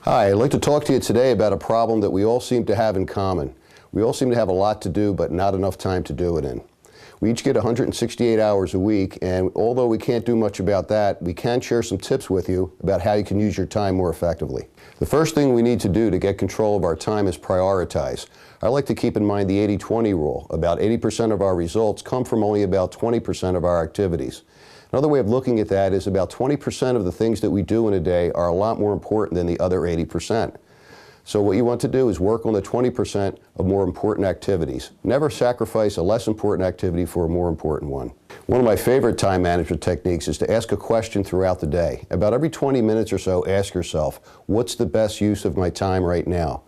Hi, I'd like to talk to you today about a problem that we all seem to have in common. We all seem to have a lot to do, but not enough time to do it in. We each get 168 hours a week, and although we can't do much about that, we can share some tips with you about how you can use your time more effectively. The first thing we need to do to get control of our time is prioritize. I like to keep in mind the 80-20 rule. About 80% of our results come from only about 20% of our activities. Another way of looking at that is about 20% of the things that we do in a day are a lot more important than the other 80%. So what you want to do is work on the 20% of more important activities. Never sacrifice a less important activity for a more important one. One of my favorite time management techniques is to ask a question throughout the day. About every 20 minutes or so, ask yourself, what's the best use of my time right now?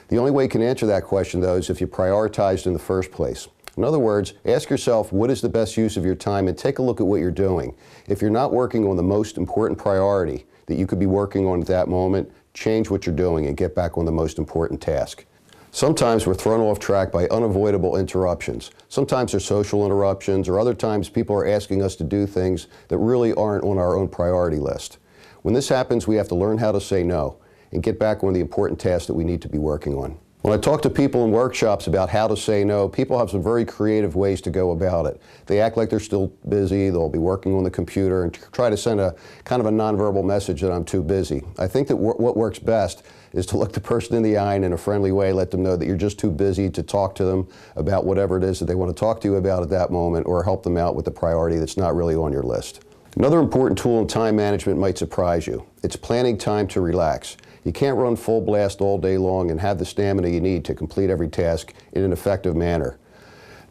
The only way you can answer that question, though, is if you prioritized in the first place. In other words, ask yourself what is the best use of your time and take a look at what you're doing. If you're not working on the most important priority that you could be working on at that moment, change what you're doing and get back on the most important task. Sometimes we're thrown off track by unavoidable interruptions. Sometimes they're social interruptions, or other times people are asking us to do things that really aren't on our own priority list. When this happens, we have to learn how to say no and get back on the important tasks that we need to be working on. When I talk to people in workshops about how to say no, people have some very creative ways to go about it. They act like they're still busy, they'll be working on the computer and try to send a kind of a nonverbal message that I'm too busy. I think that what works best is to look the person in the eye and in a friendly way let them know that you're just too busy to talk to them about whatever it is that they want to talk to you about at that moment, or help them out with the priority that's not really on your list. Another important tool in time management might surprise you. It's planning time to relax. You can't run full blast all day long and have the stamina you need to complete every task in an effective manner.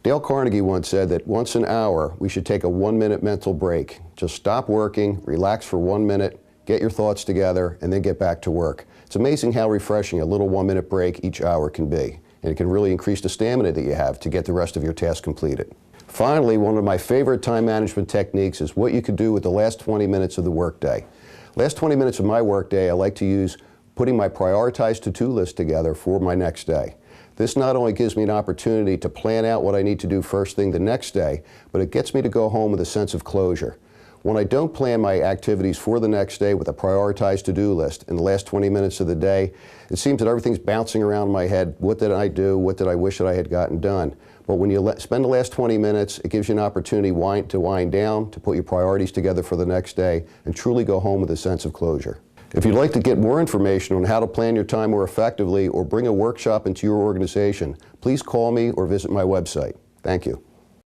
Dale Carnegie once said that once an hour we should take a 1-minute mental break. Just stop working, relax for 1 minute, get your thoughts together, and then get back to work. It's amazing how refreshing a little 1-minute break each hour can be, and it can really increase the stamina that you have to get the rest of your tasks completed. Finally, one of my favorite time management techniques is what you could do with the last 20 minutes of the workday. Last 20 minutes of my workday I like to use putting my prioritized to-do list together for my next day. This not only gives me an opportunity to plan out what I need to do first thing the next day, but it gets me to go home with a sense of closure. When I don't plan my activities for the next day with a prioritized to-do list in the last 20 minutes of the day, it seems that everything's bouncing around in my head. What did I do? What did I wish that I had gotten done? But when you spend the last 20 minutes, it gives you an opportunity to wind down, to put your priorities together for the next day, and truly go home with a sense of closure. If you'd like to get more information on how to plan your time more effectively or bring a workshop into your organization, please call me or visit my website. Thank you.